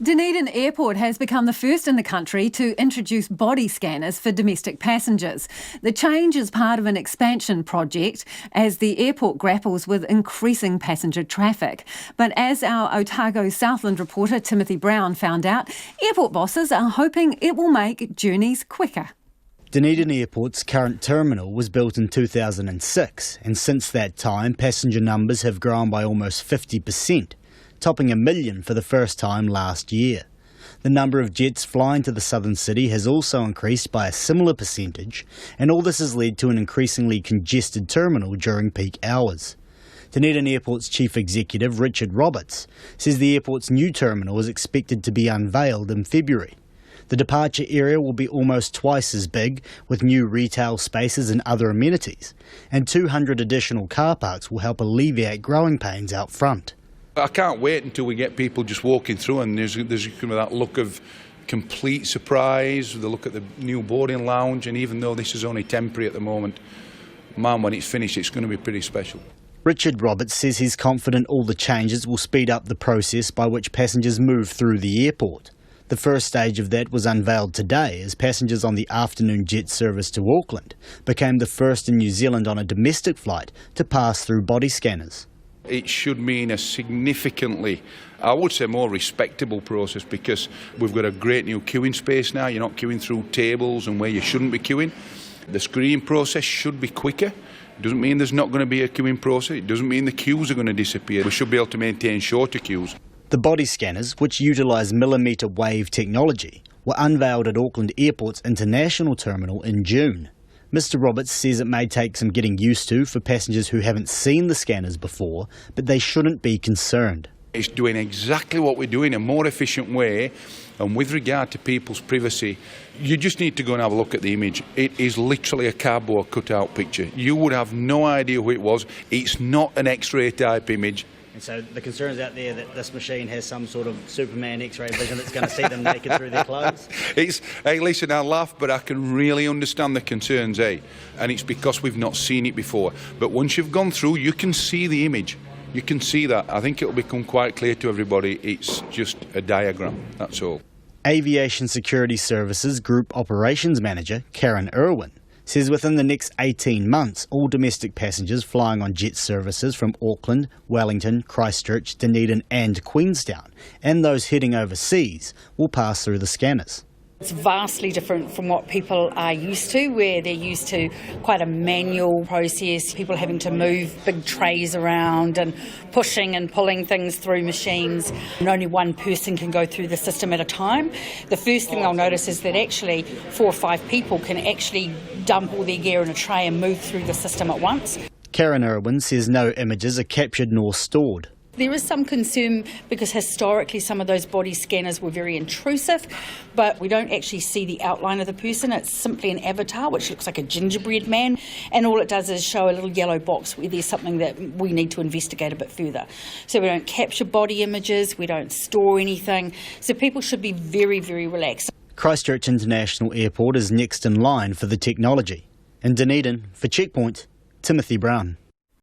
Dunedin Airport has become the first in the country to introduce body scanners for domestic passengers. The change is part of an expansion project as the airport grapples with increasing passenger traffic. But as our Otago Southland reporter Timothy Brown found out, airport bosses are hoping it will make journeys quicker. Dunedin Airport's current terminal was built in 2006, and since that time passenger numbers have grown by almost 50%. Topping 1 million for the first time last year. The number of jets flying to the southern city has also increased by a similar percentage, and all this has led to an increasingly congested terminal during peak hours. Dunedin Airport's chief executive, Richard Roberts, says the airport's new terminal is expected to be unveiled in February. The departure area will be almost twice as big, with new retail spaces and other amenities, and 200 additional car parks will help alleviate growing pains out front. I can't wait until we get people just walking through and there's that look of complete surprise, the look at the new boarding lounge, and even though this is only temporary at the moment, man, when it's finished it's going to be pretty special. Richard Roberts says he's confident all the changes will speed up the process by which passengers move through the airport. The first stage of that was unveiled today as passengers on the afternoon jet service to Auckland became the first in New Zealand on a domestic flight to pass through body scanners. It should mean a significantly, I would say, more respectable process, because we've got a great new queuing space now. You're not queuing through tables and where you shouldn't be queuing. The screening process should be quicker. It doesn't mean there's not going to be a queuing process. It doesn't mean the queues are going to disappear. We should be able to maintain shorter queues. The body scanners, which utilise millimetre wave technology, were unveiled at Auckland Airport's international terminal in June. Mr Roberts says it may take some getting used to for passengers who haven't seen the scanners before, but they shouldn't be concerned. It's doing exactly what we do in a more efficient way, and with regard to people's privacy, you just need to go and have a look at the image. It is literally a cardboard cutout picture. You would have no idea who it was. It's not an X-ray type image. And so the concern is out there that this machine has some sort of Superman X-ray vision that's going to see them naked through their clothes? Hey, listen, I laugh, but I can really understand the concerns, and it's because we've not seen it before. But once you've gone through, you can see the image. You can see that. I think it'll become quite clear to everybody it's just a diagram, that's all. Aviation Security Services Group Operations Manager, Karen Irwin, says within the next 18 months, all domestic passengers flying on jet services from Auckland, Wellington, Christchurch, Dunedin and Queenstown, and those heading overseas, will pass through the scanners. It's vastly different from what people are used to, where they're used to quite a manual process, people having to move big trays around and pushing and pulling things through machines, and only one person can go through the system at a time. The first thing they'll notice is that actually 4 or 5 people can actually dump all their gear in a tray and move through the system at once. Karen Irwin says no images are captured nor stored. There is some concern because historically some of those body scanners were very intrusive, but we don't actually see the outline of the person. It's simply an avatar which looks like a gingerbread man, and all it does is show a little yellow box where there's something that we need to investigate a bit further. So we don't capture body images, we don't store anything, so people should be very, very relaxed. Christchurch International Airport is next in line for the technology. In Dunedin, for Checkpoint, Timothy Brown.